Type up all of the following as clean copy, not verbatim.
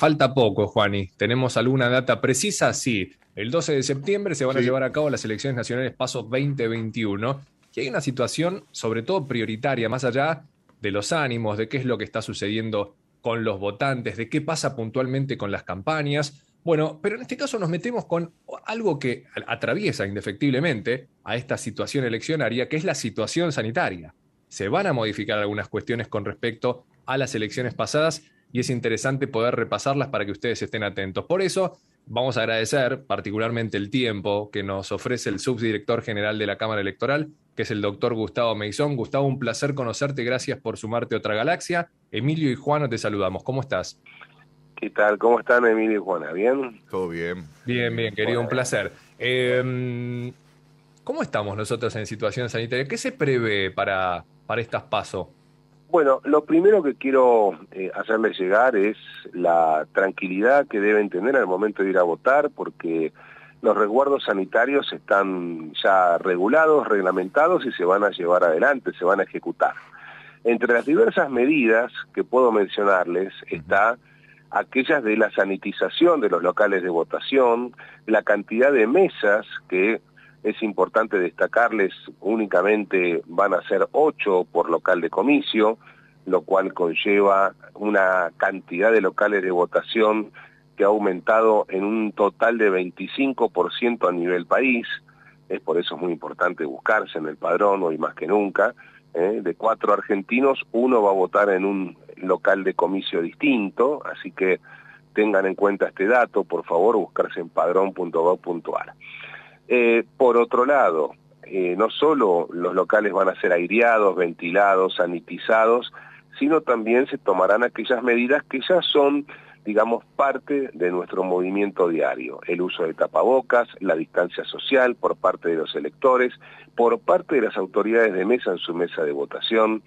Falta poco, Juani. ¿Tenemos alguna data precisa? Sí. El 12 de septiembre se van a Sí, llevar a cabo las elecciones nacionales PASO 2021. Y hay una situación, sobre todo prioritaria, más allá de los ánimos, de qué es lo que está sucediendo con los votantes, de qué pasa puntualmente con las campañas. Bueno, pero en este caso nos metemos con algo que atraviesa indefectiblemente a esta situación eleccionaria, que es la situación sanitaria. Se van a modificar algunas cuestiones con respecto a las elecciones pasadas y es interesante poder repasarlas para que ustedes estén atentos. Por eso, vamos a agradecer particularmente el tiempo que nos ofrece el subdirector general de la Cámara Electoral, que es el doctor Gustavo Meizón. Gustavo, un placer conocerte, gracias por sumarte a otra galaxia. Emilio y Juan, te saludamos. ¿Cómo estás? ¿Qué tal? ¿Cómo están, Emilio y Juana? ¿Bien? todo bien, Bien, bien, querido, un Bueno, placer. ¿Cómo estamos nosotros en situación sanitaria? ¿Qué se prevé para estas PASO? bueno, lo primero que quiero hacerles llegar es la tranquilidad que deben tener al momento de ir a votar, porque los resguardos sanitarios están ya regulados, reglamentados y se van a llevar adelante, se van a ejecutar. Entre las diversas medidas que puedo mencionarles está aquellas de la sanitización de los locales de votación, la cantidad de mesas que es importante destacarles, únicamente van a ser 8 por local de comicio, lo cual conlleva una cantidad de locales de votación que ha aumentado en un total de 25% a nivel país. Es por eso muy importante buscarse en el padrón, hoy más que nunca. De 4 argentinos, 1 va a votar en un local de comicio distinto, así que tengan en cuenta este dato, por favor, buscarse en padrón.gov.ar. Por otro lado, no solo los locales van a ser aireados, ventilados, sanitizados, sino también se tomarán aquellas medidas que ya son, digamos, parte de nuestro movimiento diario. El uso de tapabocas, la distancia social por parte de los electores, por parte de las autoridades de mesa en su mesa de votación,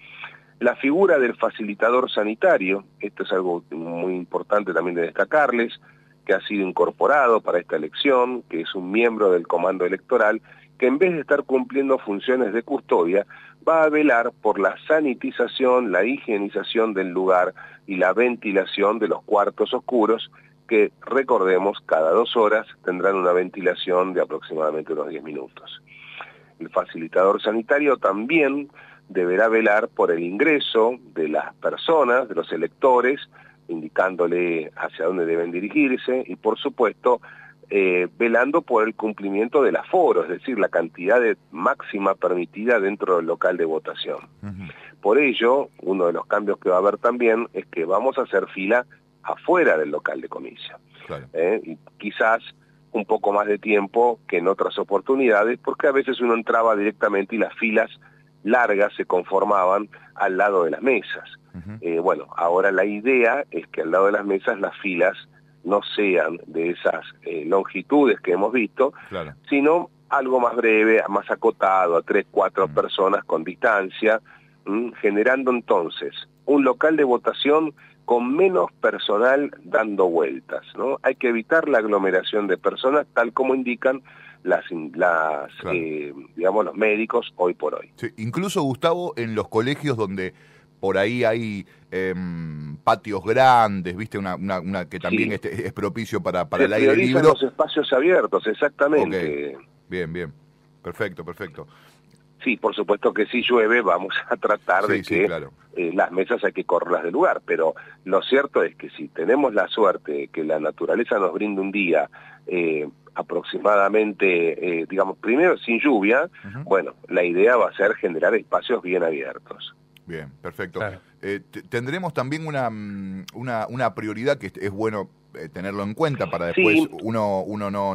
la figura del facilitador sanitario, esto es algo muy importante también de destacarles, que ha sido incorporado para esta elección, que es un miembro del comando electoral, que en vez de estar cumpliendo funciones de custodia, va a velar por la sanitización, la higienización del lugar y la ventilación de los cuartos oscuros, que recordemos, cada 2 horas tendrán una ventilación de aproximadamente unos 10 minutos. El facilitador sanitario también deberá velar por el ingreso de las personas, de los electores, indicándole hacia dónde deben dirigirse y, por supuesto, velando por el cumplimiento del aforo, es decir, la cantidad máxima permitida dentro del local de votación. Por ello, uno de los cambios que va a haber también es que vamos a hacer fila afuera del local de comicio. claro. Y quizás un poco más de tiempo que en otras oportunidades, porque a veces uno entraba directamente y las filas largas se conformaban al lado de las mesas. Bueno, ahora la idea es que al lado de las mesas las filas no sean de esas longitudes que hemos visto, Claro. sino algo más breve, más acotado, a 3, 4 personas con distancia, generando entonces un local de votación con menos personal dando vueltas, ¿no? Hay que evitar la aglomeración de personas tal como indican Claro. digamos, los médicos hoy por hoy. Sí, incluso, Gustavo, en los colegios donde por ahí hay patios grandes, viste, una que también Sí. es propicio para Se el aire priorizan libre. los espacios abiertos, exactamente. Ok, bien, perfecto. Sí, por supuesto que si llueve vamos a tratar de Sí, que claro. las mesas hay que correrlas del lugar, pero lo cierto es que si tenemos la suerte que la naturaleza nos brinde un día aproximadamente, digamos, primero sin lluvia, bueno, la idea va a ser generar espacios bien abiertos. Bien, perfecto. Claro. Tendremos también una prioridad que es bueno tenerlo en cuenta para después Sí, uno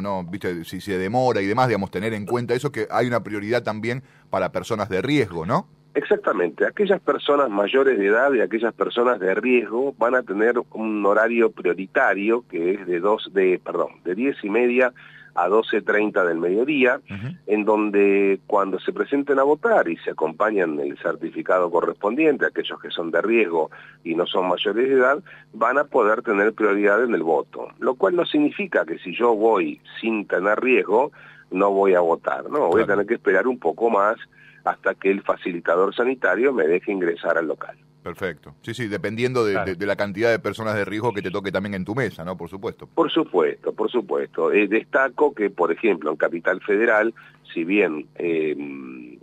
no, viste, si se demora y demás, digamos, tener en cuenta eso, que hay una prioridad también para personas de riesgo, ¿no? exactamente. Aquellas personas mayores de edad y aquellas personas de riesgo van a tener un horario prioritario que es de 10:30 a 12:30 del mediodía, en donde cuando se presenten a votar y se acompañan el certificado correspondiente, aquellos que son de riesgo y no son mayores de edad, van a poder tener prioridad en el voto. Lo cual no significa que si yo voy sin tener riesgo, no voy a votar, no, voy a tener que esperar un poco más hasta que el facilitador sanitario me deje ingresar al local. Perfecto. Sí, sí, dependiendo de la cantidad de personas de riesgo que te toque también en tu mesa, ¿no? Por supuesto. Por supuesto, por supuesto. Destaco que, por ejemplo, en Capital Federal, si bien el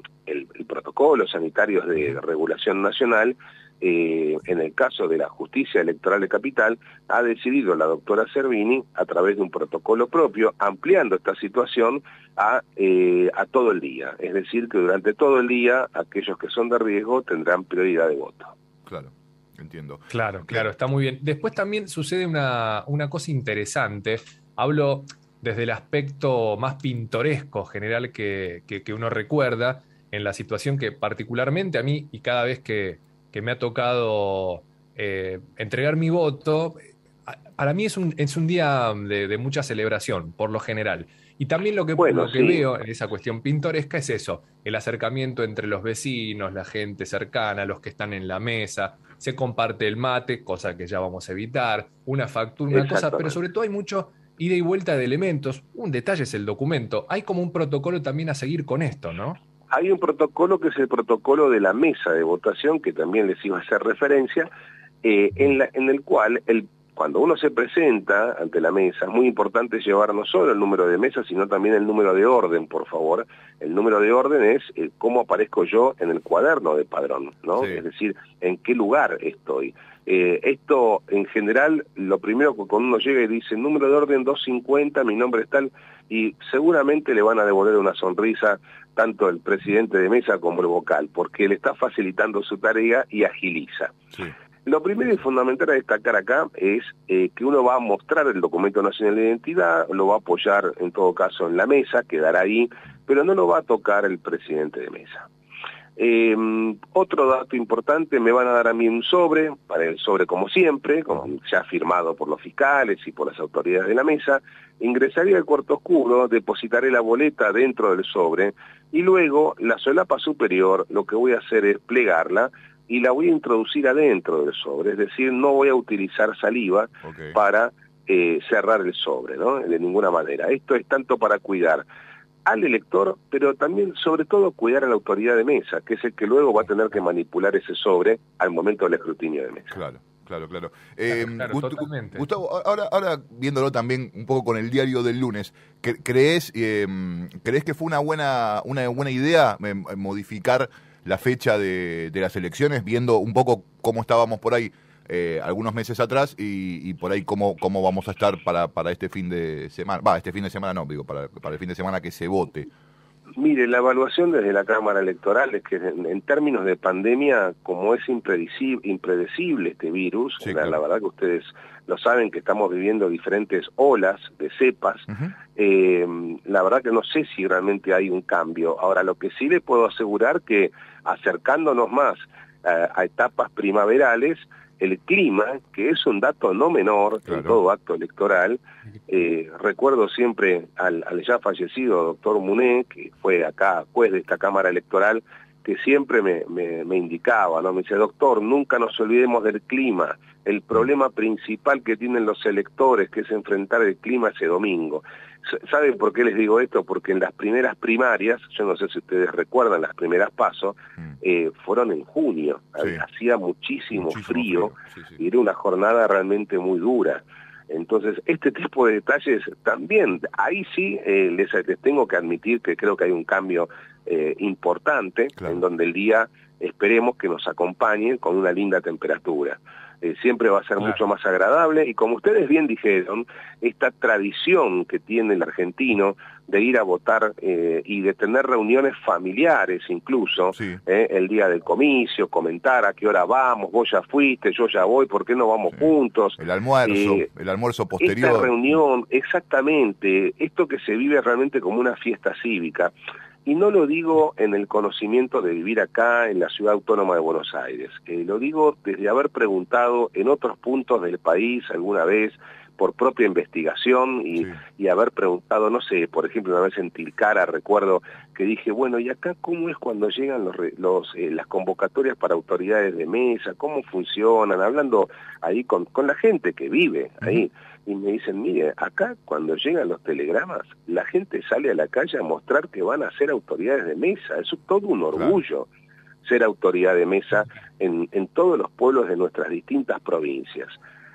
protocolo sanitario es de regulación nacional, en el caso de la Justicia Electoral de Capital, ha decidido la doctora Servini, a través de un protocolo propio, ampliando esta situación a todo el día. Es decir, que durante todo el día, aquellos que son de riesgo tendrán prioridad de voto. Claro, entiendo. Claro, claro, está muy bien. Después también sucede una cosa interesante. Hablo desde el aspecto más pintoresco general que uno recuerda en la situación que particularmente a mí y cada vez que me ha tocado entregar mi voto, para mí es un día de mucha celebración, por lo general. Y también lo que Sí. veo en esa cuestión pintoresca es eso, el acercamiento entre los vecinos, la gente cercana, los que están en la mesa, se comparte el mate, cosa que ya vamos a evitar, una factura, una cosa, pero sobre todo hay mucho ida y vuelta de elementos. Un detalle es el documento. Hay como un protocolo también a seguir con esto, ¿no? Hay un protocolo que es el protocolo de la mesa de votación, que también les iba a hacer referencia, en el cual cuando uno se presenta ante la mesa, es muy importante llevar no solo el número de mesa, sino también el número de orden, por favor. El número de orden es cómo aparezco yo en el cuaderno de padrón, ¿no? Sí. Es decir, en qué lugar estoy. Esto, en general, lo primero que cuando uno llega y dice, número de orden 250, mi nombre es tal, y seguramente le van a devolver una sonrisa tanto el presidente de mesa como el vocal, porque le está facilitando su tarea y agiliza. Sí. Lo primero y fundamental a destacar acá es que uno va a mostrar el documento nacional de identidad, lo va a apoyar en todo caso en la mesa, quedará ahí, pero no lo va a tocar el presidente de mesa. Otro dato importante, me van a dar a mí un sobre, para el sobre como siempre, como ya firmado por los fiscales y por las autoridades de la mesa, ingresaría al cuarto oscuro, depositaré la boleta dentro del sobre y luego la solapa superior lo que voy a hacer es plegarla y la voy a introducir adentro del sobre, es decir, no voy a utilizar saliva para cerrar el sobre, ¿no? De ninguna manera. Esto es tanto para cuidar al elector, pero también, sobre todo, cuidar a la autoridad de mesa, que es el que luego va a tener que manipular ese sobre al momento del escrutinio de mesa. Claro. Claro. Claro, totalmente. Gustavo, ahora viéndolo también un poco con el diario del lunes, ¿crees que fue una buena idea modificar la fecha de las elecciones, viendo un poco cómo estábamos por ahí algunos meses atrás y por ahí cómo vamos a estar para este fin de semana? Este fin de semana no, digo, para el fin de semana que se vote. Mire, la evaluación desde la Cámara Electoral es que en términos de pandemia, como es impredecible este virus, sí, claro. La verdad que ustedes lo saben, que estamos viviendo diferentes olas de cepas, la verdad que no sé si realmente hay un cambio. Ahora, lo que sí le puedo asegurar que acercándonos más a etapas primaverales, el clima, que es un dato no menor, claro, en todo acto electoral, recuerdo siempre al ya fallecido doctor Muné, que fue acá juez de esta Cámara Electoral, que siempre me indicaba, ¿no? Me decía, doctor, nunca nos olvidemos del clima, el problema principal que tienen los electores, que es enfrentar el clima ese domingo. ¿Saben por qué les digo esto? Porque en las primeras primarias, yo no sé si ustedes recuerdan, las primeras PASO, fueron en junio, sí, hacía muchísimo frío, sí, sí, y era una jornada realmente muy dura. Entonces, este tipo de detalles también, ahí sí les tengo que admitir que creo que hay un cambio importante, claro, en donde el día esperemos que nos acompañe con una linda temperatura. Siempre va a ser, claro, mucho más agradable, y como ustedes bien dijeron, esta tradición que tiene el argentino de ir a votar y de tener reuniones familiares incluso, sí, el día del comicio, comentar a qué hora vamos, vos ya fuiste, yo ya voy, ¿por qué no vamos, sí, juntos? El almuerzo posterior. Esta reunión, exactamente, esto que se vive realmente como una fiesta cívica. Y no lo digo en el conocimiento de vivir acá en la Ciudad Autónoma de Buenos Aires, lo digo desde haber preguntado en otros puntos del país alguna vez por propia investigación y haber preguntado, no sé, por ejemplo, una vez en Tilcara, recuerdo que dije, bueno, ¿y acá cómo es cuando llegan las convocatorias para autoridades de mesa? ¿Cómo funcionan? Hablando ahí con la gente que vive ahí. Y me dicen, mire, acá cuando llegan los telegramas, la gente sale a la calle a mostrar que van a ser autoridades de mesa. Eso es todo un orgullo. Claro. ser autoridad de mesa en todos los pueblos de nuestras distintas provincias.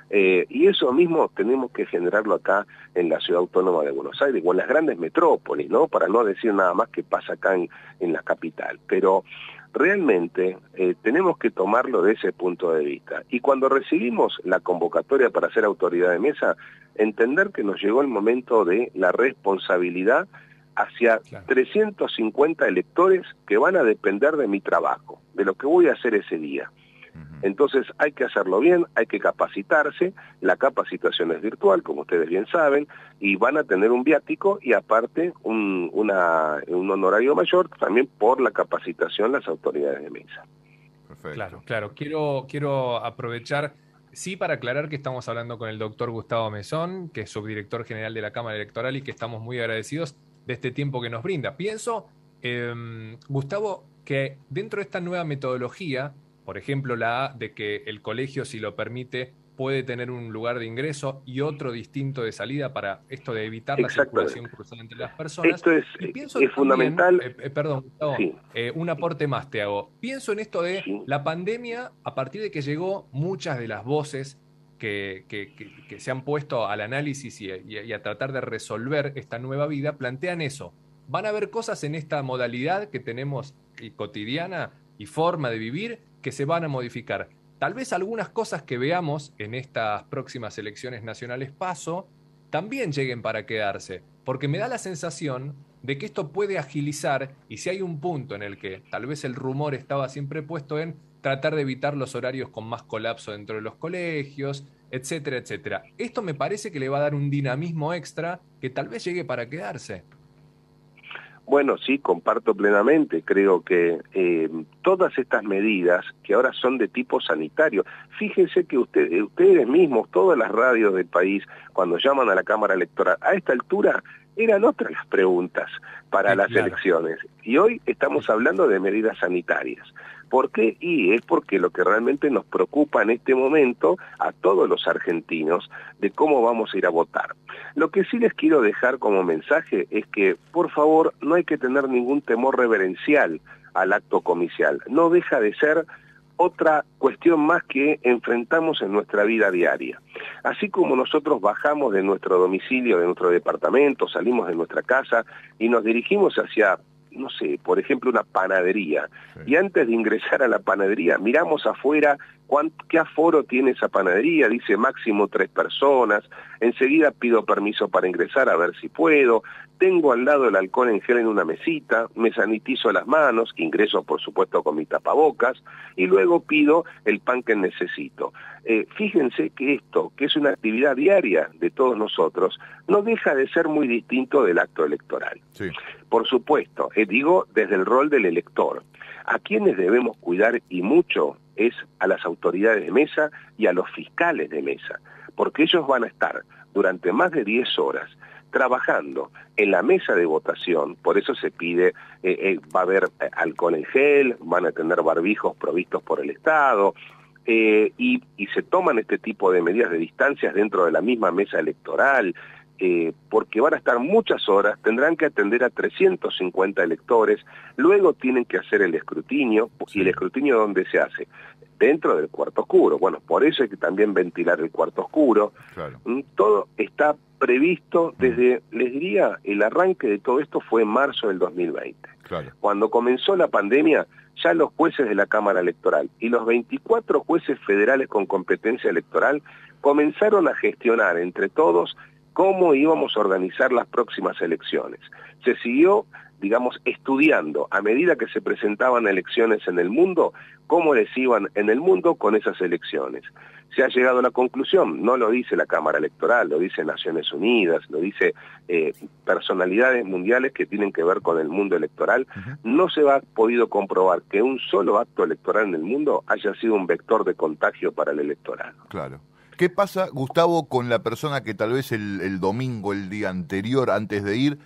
Y eso mismo tenemos que generarlo acá en la Ciudad Autónoma de Buenos Aires o en las grandes metrópolis, ¿no? Para no decir nada más que pasa acá en la capital. Pero realmente tenemos que tomarlo de ese punto de vista. Y cuando recibimos la convocatoria para ser autoridad de mesa, entender que nos llegó el momento de la responsabilidad hacia 350 electores que van a depender de mi trabajo, de lo que voy a hacer ese día. Entonces hay que hacerlo bien, hay que capacitarse, la capacitación es virtual, como ustedes bien saben, y van a tener un viático y aparte un honorario mayor también por la capacitación las autoridades de mesa. Perfecto. Claro. Quiero aprovechar, sí, para aclarar que estamos hablando con el doctor Gustavo Mesón, que es subdirector general de la Cámara Electoral y que estamos muy agradecidos de este tiempo que nos brinda. Pienso, Gustavo, que dentro de esta nueva metodología, por ejemplo, la A de que el colegio, si lo permite, puede tener un lugar de ingreso y otro distinto de salida para esto de evitar la circulación cruzada entre las personas. Esto es, y pienso es también, fundamental. Perdón, Gustavo, Sí. Un aporte más te hago. Pienso en esto de Sí. la pandemia, a partir de que llegó, muchas de las voces que se han puesto al análisis y a tratar de resolver esta nueva vida, plantean eso. Van a haber cosas en esta modalidad que tenemos cotidiana y forma de vivir que se van a modificar. Tal vez algunas cosas que veamos en estas próximas elecciones nacionales PASO también lleguen para quedarse, porque me da la sensación de que esto puede agilizar, y si hay un punto en el que tal vez el rumor estaba siempre puesto en tratar de evitar los horarios con más colapso dentro de los colegios, etcétera, etcétera. Esto me parece que le va a dar un dinamismo extra que tal vez llegue para quedarse. Bueno, sí, comparto plenamente. Creo que todas estas medidas que ahora son de tipo sanitario, fíjense que ustedes mismos, todas las radios del país, cuando llaman a la Cámara Electoral, a esta altura eran otras las preguntas para las elecciones. Y hoy estamos hablando de medidas sanitarias. ¿Por qué? Y es porque lo que realmente nos preocupa en este momento a todos los argentinos de cómo vamos a ir a votar. Lo que sí les quiero dejar como mensaje es que, por favor, no hay que tener ningún temor reverencial al acto comicial. No deja de ser otra cuestión más que enfrentamos en nuestra vida diaria. Así como nosotros bajamos de nuestro domicilio, de nuestro departamento, salimos de nuestra casa y nos dirigimos hacia, no sé, por ejemplo, una panadería. Sí. Y antes de ingresar a la panadería, miramos afuera qué aforo tiene esa panadería, dice máximo 3 personas, enseguida pido permiso para ingresar a ver si puedo, tengo al lado el alcohol en gel en una mesita, me sanitizo las manos, ingreso por supuesto con mi tapabocas, y luego pido el pan que necesito. Fíjense que esto, que es una actividad diaria de todos nosotros, no deja de ser muy distinto del acto electoral. Sí. Por supuesto, digo desde el rol del elector. A quienes debemos cuidar y mucho es a las autoridades de mesa y a los fiscales de mesa, porque ellos van a estar durante más de 10 horas trabajando en la mesa de votación, por eso se pide, va a haber alcohol en gel, van a tener barbijos provistos por el Estado, y se toman este tipo de medidas de distancias dentro de la misma mesa electoral, porque van a estar muchas horas, tendrán que atender a 350 electores, luego tienen que hacer el escrutinio, y el escrutinio ¿dónde se hace? Dentro del cuarto oscuro. Bueno, por eso hay que también ventilar el cuarto oscuro. Claro. Todo está previsto desde, les diría, el arranque de todo esto fue en marzo del 2020. Claro. Cuando comenzó la pandemia, ya los jueces de la Cámara Electoral y los 24 jueces federales con competencia electoral comenzaron a gestionar entre todos cómo íbamos a organizar las próximas elecciones. Se siguió, digamos, estudiando a medida que se presentaban elecciones en el mundo, cómo les iban en el mundo con esas elecciones. Se ha llegado a la conclusión, no lo dice la Cámara Electoral, lo dice Naciones Unidas, lo dice personalidades mundiales que tienen que ver con el mundo electoral, no se ha podido comprobar que un solo acto electoral en el mundo haya sido un vector de contagio para el electorado. Claro. ¿Qué pasa, Gustavo, con la persona que tal vez el domingo, el día anterior, antes de ir,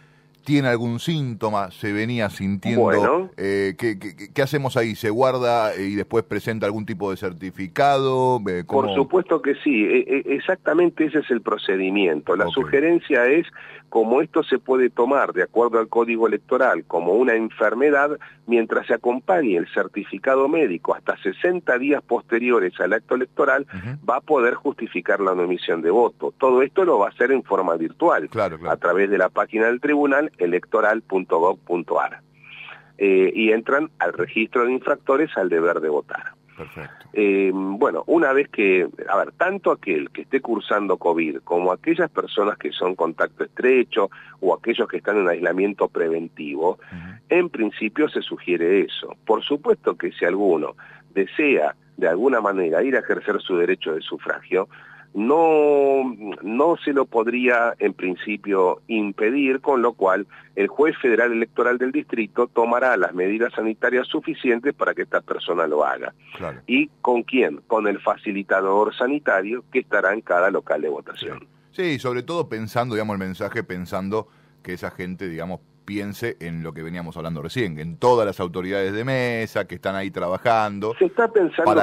¿Tiene algún síntoma? ¿Se venía sintiendo? Bueno. ¿Qué hacemos ahí? ¿Se guarda y después presenta algún tipo de certificado? Por supuesto que sí, exactamente ese es el procedimiento. La sugerencia es, como esto se puede tomar de acuerdo al Código Electoral como una enfermedad, mientras se acompañe el certificado médico hasta 60 días posteriores al acto electoral, va a poder justificar la no emisión de voto. Todo esto lo va a hacer en forma virtual, a través de la página del tribunal electoral.gov.ar. Y entran al registro de infractores al deber de votar. Perfecto. Bueno, una vez que, tanto aquel que esté cursando COVID como aquellas personas que son contacto estrecho o aquellos que están en aislamiento preventivo, en principio se sugiere eso. Por supuesto que si alguno desea de alguna manera ir a ejercer su derecho de sufragio, no se lo podría en principio impedir, con lo cual el juez federal electoral del distrito tomará las medidas sanitarias suficientes para que esta persona lo haga. Claro. ¿Y con quién? Con el facilitador sanitario que estará en cada local de votación. Sí, sobre todo pensando, digamos, el mensaje, pensando que esa gente, digamos, piense en lo que veníamos hablando recién, en todas las autoridades de mesa que están ahí trabajando. Se está pensando,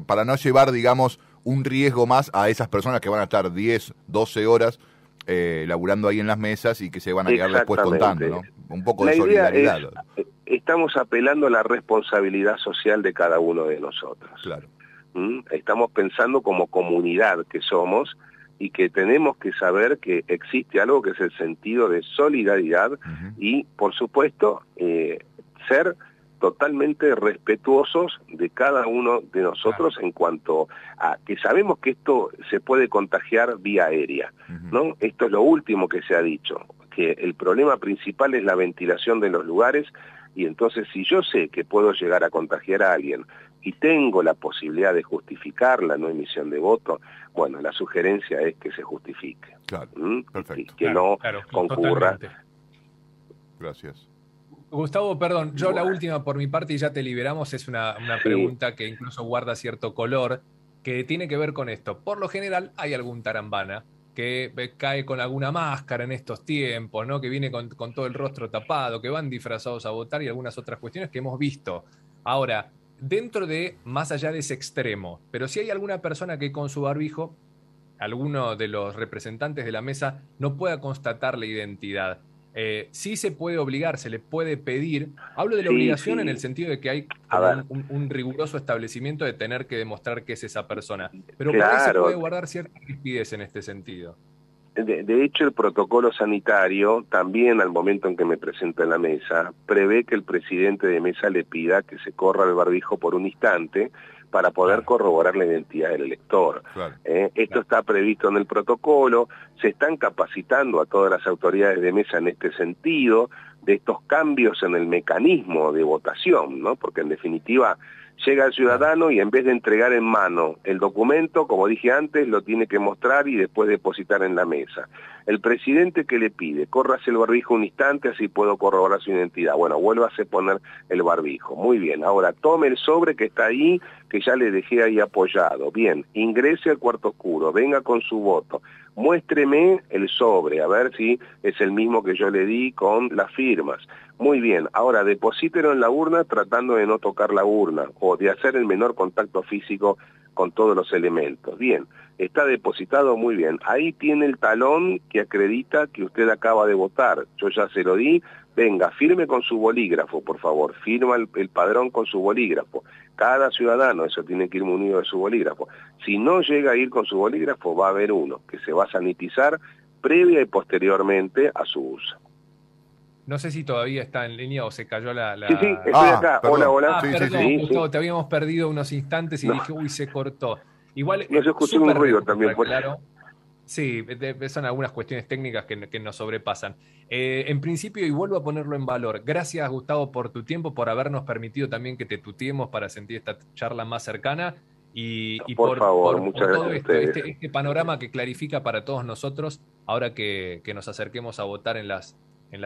para no llevar, digamos, un riesgo más a esas personas que van a estar 10, 12 horas laburando ahí en las mesas y que se van a quedar después contando, ¿no? Un poco de solidaridad. Estamos apelando a la responsabilidad social de cada uno de nosotros. Claro. Estamos pensando como comunidad que somos y que tenemos que saber que existe algo que es el sentido de solidaridad y, por supuesto, ser totalmente respetuosos de cada uno de nosotros en cuanto a que sabemos que esto se puede contagiar vía aérea, ¿no? Esto es lo último que se ha dicho, que el problema principal es la ventilación de los lugares, y entonces si yo sé que puedo llegar a contagiar a alguien y tengo la posibilidad de justificar la no emisión de voto, bueno, la sugerencia es que se justifique. Claro, perfecto. Que no concurra. Totalmente. Gracias. Gustavo, perdón, yo la última por mi parte y ya te liberamos, es una pregunta que incluso guarda cierto color, que tiene que ver con esto. Por lo general hay algún tarambana que cae con alguna máscara en estos tiempos, ¿no? Que viene con todo el rostro tapado, que van disfrazados a votar y algunas otras cuestiones que hemos visto. Ahora, dentro de, más allá de ese extremo, pero si hay alguna persona que con su barbijo, alguno de los representantes de la mesa no pueda constatar la identidad, sí se puede obligar, se le puede pedir. Hablo de la obligación en el sentido de que hay un riguroso establecimiento de tener que demostrar que es esa persona. Pero por ahí se puede guardar cierta rigidez en este sentido. De hecho, el protocolo sanitario, también al momento en que me presento en la mesa, prevé que el presidente de mesa le pida que se corra el barbijo por un instante para poder corroborar la identidad del elector. Esto está previsto en el protocolo, se están capacitando a todas las autoridades de mesa en este sentido, de estos cambios en el mecanismo de votación, ¿no? Porque en definitiva llega el ciudadano y en vez de entregar en mano el documento, como dije antes, lo tiene que mostrar y después depositar en la mesa. El presidente que le pide, córrase el barbijo un instante, así puedo corroborar su identidad. Bueno, vuélvase a poner el barbijo. Muy bien, ahora tome el sobre que está ahí, que ya le dejé ahí apoyado. Bien, ingrese al cuarto oscuro, venga con su voto. Muéstreme el sobre, a ver si es el mismo que yo le di con las firmas. Muy bien, ahora deposítelo en la urna tratando de no tocar la urna o de hacer el menor contacto físico con todos los elementos. Bien, está depositado, muy bien. Ahí tiene el talón que acredita que usted acaba de votar. Yo ya se lo di. Venga, firme con su bolígrafo, por favor. Firma el padrón con su bolígrafo. Cada ciudadano, eso tiene que ir munido de su bolígrafo. Si no llega a ir con su bolígrafo, va a haber uno que se va a sanitizar previa y posteriormente a su uso. No sé si todavía está en línea o se cayó la... Sí, estoy acá. Perdón. Hola. Perdón, Gustavo, te habíamos perdido unos instantes y dije, uy, se cortó. Igual, no, yo escuché un ruido también. Claro. Sí, son algunas cuestiones técnicas que nos sobrepasan. En principio, y vuelvo a ponerlo en valor, gracias, Gustavo, por tu tiempo, por habernos permitido también que te tuteemos para sentir esta charla más cercana y por favor, muchas por todo gracias esto, este panorama que clarifica para todos nosotros ahora que nos acerquemos a votar en las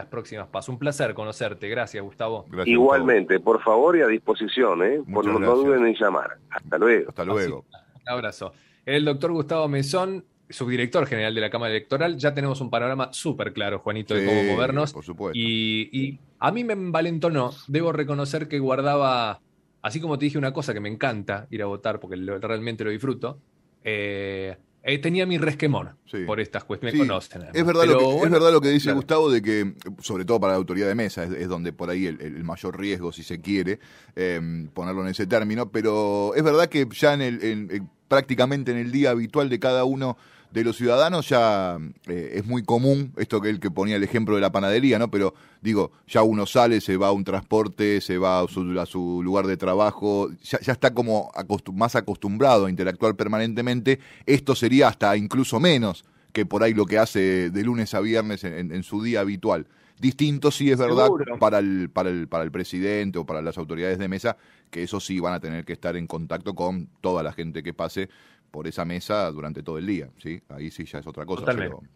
próximas pasos. Un placer conocerte. Gracias, Gustavo. Gracias, igualmente, Gustavo. Por favor y a disposición, no duden en llamar. Hasta luego. Hasta luego. Un abrazo. El doctor Gustavo Mesón, subdirector general de la Cámara Electoral, ya tenemos un panorama súper claro, Juanito, de Sí, cómo movernos. por supuesto. Y a mí me envalentonó, debo reconocer que guardaba, así como te dije una cosa que me encanta ir a votar porque realmente lo disfruto, tenía mi resquemor Sí. por estas cuestiones. Sí, Me conocen, además. es verdad, Pero es bueno, verdad lo que dice claro, Gustavo, de que, sobre todo para la autoridad de mesa, es donde por ahí el mayor riesgo, si se quiere, ponerlo en ese término, pero es verdad que ya prácticamente en el día habitual de cada uno de los ciudadanos ya es muy común, esto que él que ponía el ejemplo de la panadería, ¿no? Pero digo, ya uno sale, se va a un transporte, se va a su lugar de trabajo, ya está como más acostumbrado a interactuar permanentemente. Esto sería hasta incluso menos que por ahí lo que hace de lunes a viernes en su día habitual. Distinto sí es verdad seguro. para el presidente o para las autoridades de mesa, que eso sí van a tener que estar en contacto con toda la gente que pase por esa mesa durante todo el día, ¿sí? Ahí sí ya es otra cosa, Totalmente. pero